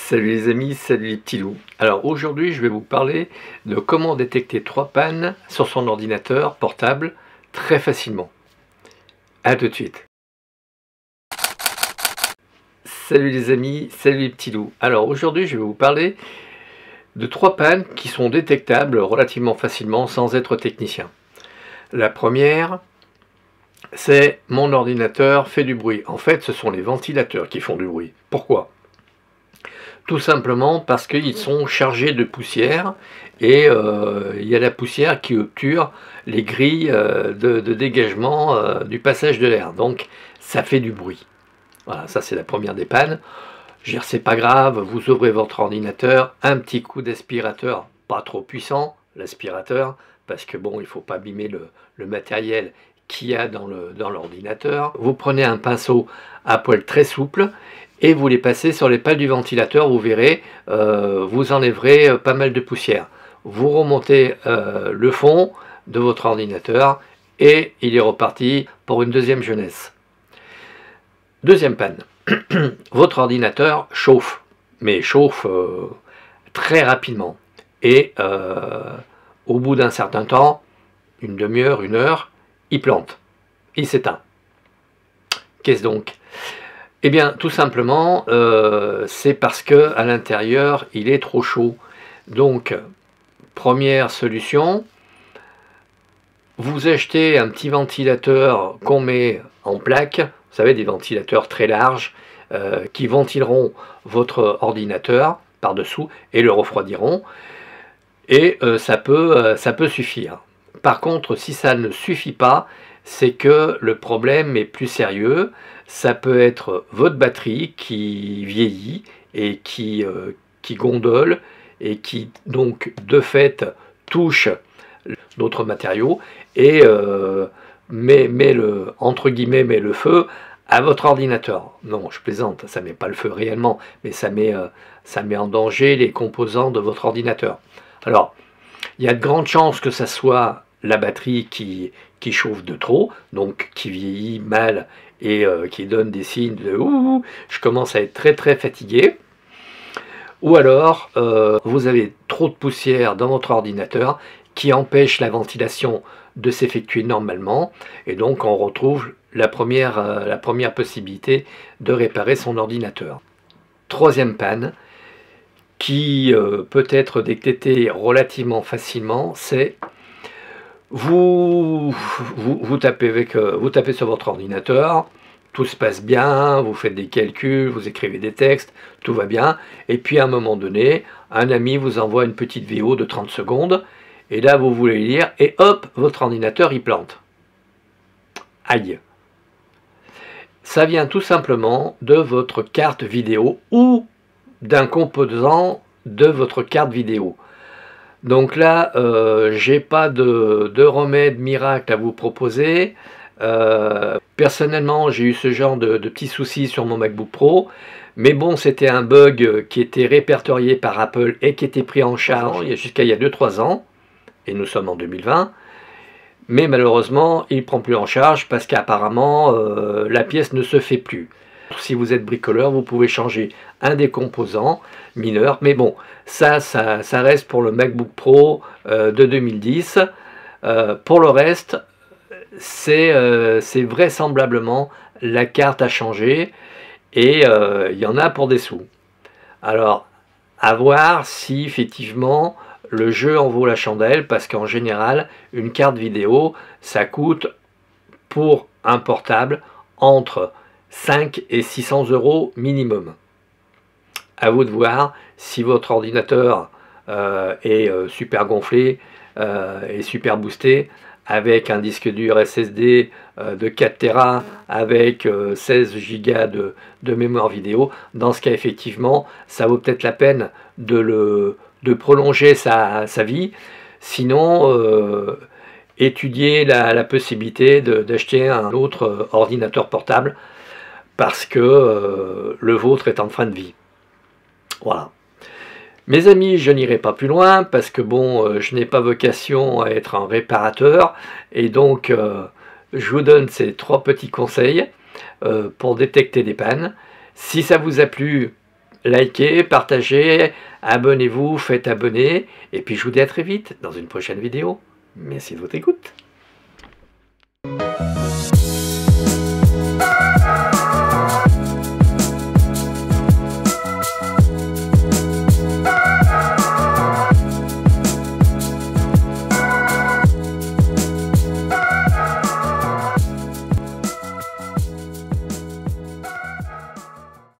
Salut les amis, salut les petits loups. Alors aujourd'hui je vais vous parler de comment détecter 3 pannes sur son ordinateur portable très facilement. A tout de suite. Salut les amis, salut les petits loups. Alors aujourd'hui je vais vous parler de 3 pannes qui sont détectables relativement facilement sans être technicien. La première, c'est mon ordinateur fait du bruit. En fait ce sont les ventilateurs qui font du bruit. Pourquoi ? Tout simplement parce qu'ils sont chargés de poussière et il y a la poussière qui obture les grilles de dégagement du passage de l'air. Donc ça fait du bruit. Voilà, ça c'est la première des pannes. Je veux dire, c'est pas grave, vous ouvrez votre ordinateur, un petit coup d'aspirateur, pas trop puissant, l'aspirateur, parce que bon, il ne faut pas abîmer le matériel qu'il y a dans l'ordinateur. Vous prenez un pinceau à poil très souple et vous les passez sur les pales du ventilateur, vous verrez, vous enlèverez pas mal de poussière. Vous remontez le fond de votre ordinateur et il est reparti pour une deuxième jeunesse. Deuxième panne, votre ordinateur chauffe, mais chauffe très rapidement. Et au bout d'un certain temps, une demi-heure, une heure, il plante, il s'éteint. Qu'est-ce donc ? Eh bien, tout simplement, c'est parce que à l'intérieur, il est trop chaud. Donc, première solution, vous achetez un petit ventilateur qu'on met en plaque, vous savez, des ventilateurs très larges, qui ventileront votre ordinateur par-dessous et le refroidiront. Et ça peut suffire. Par contre, si ça ne suffit pas, c'est que le problème est plus sérieux. Ça peut être votre batterie qui vieillit et qui gondole et qui donc de fait touche d'autres matériaux et met le feu à votre ordinateur. Non, je plaisante, ça ne met pas le feu réellement, mais ça met en danger les composants de votre ordinateur. Alors, il y a de grandes chances que ça soit la batterie qui chauffe de trop, donc qui vieillit mal et qui donne des signes de « ouh, je commence à être très très fatigué ». Ou alors, vous avez trop de poussière dans votre ordinateur qui empêche la ventilation de s'effectuer normalement, et donc on retrouve la première possibilité de réparer son ordinateur. Troisième panne, qui peut être détectée relativement facilement, c'est vous tapez sur votre ordinateur, tout se passe bien, vous faites des calculs, vous écrivez des textes, tout va bien, et puis à un moment donné, un ami vous envoie une petite vidéo de 30 secondes, et là vous voulez lire, et hop, votre ordinateur il plante. Aïe! Ça vient tout simplement de votre carte vidéo ou d'un composant de votre carte vidéo. Donc là, j'ai pas de remède miracle à vous proposer. Personnellement, j'ai eu ce genre de petits soucis sur mon MacBook Pro. Mais bon, c'était un bug qui était répertorié par Apple et qui était pris en charge jusqu'à il y a 2-3 ans. Et nous sommes en 2020. Mais malheureusement, il ne prend plus en charge parce qu'apparemment, la pièce ne se fait plus. Si vous êtes bricoleur, vous pouvez changer un des composants mineurs. Mais bon, ça reste pour le MacBook Pro de 2010. Pour le reste, c'est vraisemblablement la carte à changer. Et il y en a pour des sous. Alors, à voir si effectivement le jeu en vaut la chandelle. Parce qu'en général, une carte vidéo, ça coûte pour un portable entre 5 et 600 € minimum. À vous de voir si votre ordinateur est super gonflé et super boosté avec un disque dur SSD de 4 Tera avec 16 Go de mémoire vidéo. Dans ce cas, effectivement, ça vaut peut-être la peine de prolonger sa vie. Sinon, étudiez la possibilité d'acheter un autre ordinateur portable parce que le vôtre est en fin de vie. Voilà. Mes amis, je n'irai pas plus loin parce que bon, je n'ai pas vocation à être un réparateur et donc je vous donne ces 3 petits conseils pour détecter des pannes. Si ça vous a plu, likez, partagez, abonnez-vous, faites abonner. Et puis je vous dis à très vite dans une prochaine vidéo. Merci de votre écoute.